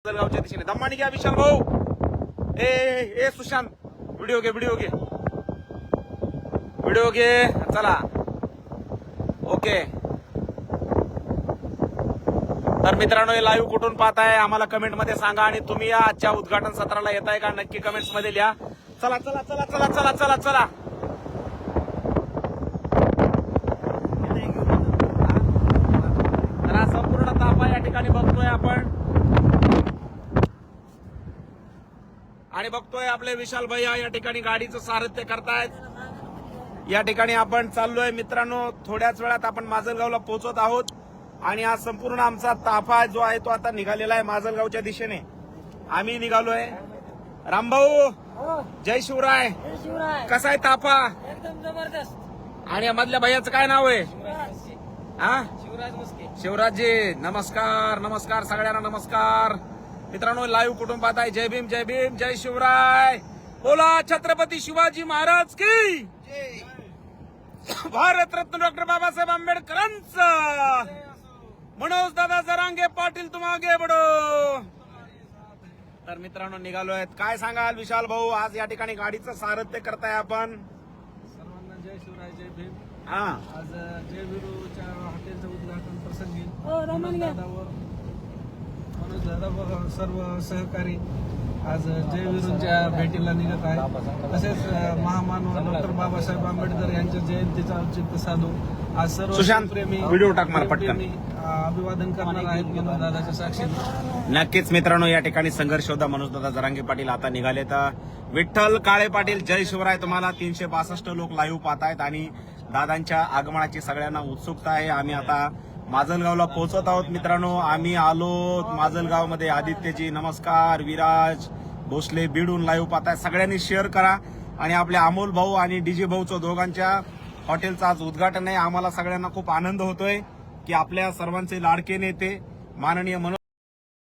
माजलगावच्या दिशेने दम्मानी घ्या विशाल भाऊ. ए सुशांत व्हिडिओ घे व्हिडिओ घे चला ओके. तर मित्रांनो हे लाईव्ह कुठून पाहताय आम्हाला कमेंट मध्ये सांगा आणि तुम्ही या आजच्या उद्घाटन सत्राला येताय का नक्की कमेंट्स मध्ये लिहा. चला चला चला चला चला चला चला तर संपूर्ण ताफा या ठिकाणी बघतोय आपण आणि बघतोय आपले विशाल भैया या ठिकाणी गाडीचं सारथ्य करतायत. या ठिकाणी आपण चाललोय मित्रांनो. थोड्याच वेळात आपण माजलगावला पोहोचत आहोत आणि आज संपूर्ण आमचा ताफा जो आहे तो आता निघालेला आहे माजलगावच्या दिशेने. आम्ही निघालोय. रामभाऊ जय शिवराय. कसा आहे ताफा? एकदम जबरदस्त. आणि या मधल्या भैयाचं काय नाव आहे? हा शिवराज मुस्के. शिवराजजी नमस्कार. नमस्कार सगळ्यांना नमस्कार. मित्रांनो लाईव्ह कुठून पाहताय? जय भीम जय भीम जय शिवराय. बोला छत्रपती शिवाजी महाराज की भारतरत्न डॉक्टर बाबासाहेब आंबेडकरांचं. मनोज दादा जरांगे पाटील तुम आगे बढो. तर मित्रांनो निघालो आहेत. काय सांगाल विशाल भाऊ? आज या ठिकाणी गाडीचं सारथ्य करताय आपण. सर्वांना जय शिवराय जय भीम. हा आज जय विरूच्या हॉटेलचं उद्घाटन प्रसंगी मनोज दादा व सर्व सहकारी आज जय विरूच्या भेटीला निघत आहे. तसेच महामानव डॉक्टर बाबासाहेब आंबेडकर यांच्या जयंतीचं औचित्य साधून आज सर्व सुशांत, प्रेमी व्हिडिओ टाक मला पटकन. अभिवादन करणार आहेत मनोज दादाच्या साक्षीने. नक्कीच मित्रांनो या ठिकाणी संघर्ष योद्धा मनोजदादा जरांगे पाटील आता निघाले. तर विठ्ठल काळे पाटील जय शिवराय. तुम्हाला 362 लोक लाईव्ह पाहतायत आणि दादांच्या आगमनाची सगळ्यांना उत्सुकता आहे. आम्ही आता माजलगावला पोहोचत आहोत मित्रांनो. आम्ही आलो माजलगावमध्ये. आदित्यजी नमस्कार. विराज भोसले बीडून लाईव्ह पाहताय. सगळ्यांनी शेअर करा आणि आपल्या अमोल भाऊ आणि डीजे भाऊचं दोघांच्या हॉटेलचं आज उद्घाटन आहे. आम्हाला सगळ्यांना खूप आनंद होतोय की आपल्या सर्वांचे लाडके नेते माननीय मनोज